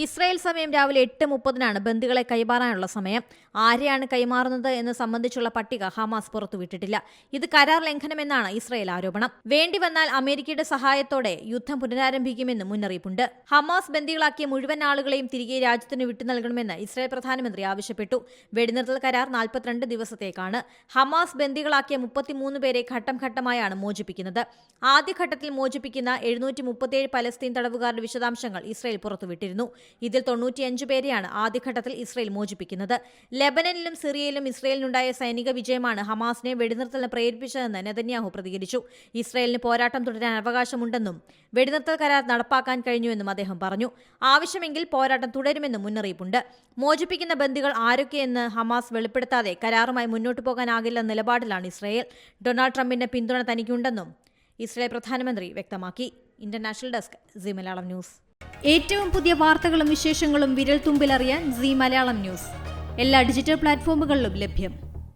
Israel സമയം രാവിലെ 8:30 ബന്ദികളെ കൈമാറാനുള്ള സമയം. ആരെയാണ് കൈമാറുന്നത് എന്ന് സംബന്ധിച്ചുള്ള പട്ടിക ഹമാസ് പുറത്തുവിട്ടിട്ടില്ല. ഇത് കരാർ ലംഘനമെന്നാണ് ഇസ്രായേൽ ആരോപണം. വേണ്ടിവന്നാൽ അമേരിക്കയുടെ സഹായത്തോടെ യുദ്ധം പുനരാരംഭിക്കുമെന്ന് മുന്നറിയിപ്പുണ്ട്. ഹമാസ് ബന്ദികളാക്കിയ മുഴുവൻ ആളുകളെയും തിരികെ രാജ്യത്തിന് വിട്ടുനൽകണമെന്ന് ഇസ്രായേൽ പ്രധാനമന്ത്രി ആവശ്യപ്പെട്ടു. വെടിനിർത്തൽ കരാർ 42 ദിവസത്തേക്കാണ്. ഹമാസ് ബന്ദികളാക്കിയ 33 പേരെ ഘട്ടം ഘട്ടമായാണ് മോചിപ്പിക്കുന്നത്. ആദ്യഘട്ടത്തിൽ മോചിപ്പിക്കുന്ന 737 പലസ്തീൻ തടവുകാരുടെ വിശദാംശങ്ങൾ ഇസ്രായേൽ പുറത്തുവിട്ടിരുന്നു. ഇതിൽ 95 പേരെയാണ് ആദ്യഘട്ടത്തിൽ ഇസ്രായേൽ മോചിപ്പിക്കുന്നത്. ലെബനനിലും സിറിയയിലും ഇസ്രായേലിനുണ്ടായ സൈനിക വിജയമാണ് ഹമാസിനെ വെടിനിർത്തലിന് പ്രേരിപ്പിച്ചതെന്ന് നെതന്യാഹു പ്രതികരിച്ചു. ഇസ്രായേലിന് പോരാട്ടം തുടരാൻ അവകാശമുണ്ടെന്നും വെടിനിർത്തൽ കരാർ നടപ്പാക്കാൻ കഴിഞ്ഞുവെന്നും അദ്ദേഹം പറഞ്ഞു. ആവശ്യമെങ്കിൽ പോരാട്ടം തുടരുമെന്നും മുന്നറിയിപ്പുണ്ട്. മോചിപ്പിക്കുന്ന ബന്ദികൾ ആരൊക്കെയെന്ന് ഹമാസ് വെളിപ്പെടുത്താതെ കരാറുമായി മുന്നോട്ടു പോകാനാകില്ലെന്ന നിലപാടിലാണ് ഇസ്രായേൽ. ഡൊണാൾഡ് ട്രംപിന്റെ പിന്തുണ തനിക്കുണ്ടെന്നും ഇസ്രായേൽ പ്രധാനമന്ത്രി വ്യക്തമാക്കി. International desk Zee Malayalam news. ഏറ്റവും പുതിയ വാർത്തകളും വിശേഷങ്ങളും വിരൽ തുമ്പിലറിയാൻ സീ മലയാളം ന്യൂസ് എല്ലാ ഡിജിറ്റൽ പ്ലാറ്റ്ഫോമുകളിലും ലഭ്യം.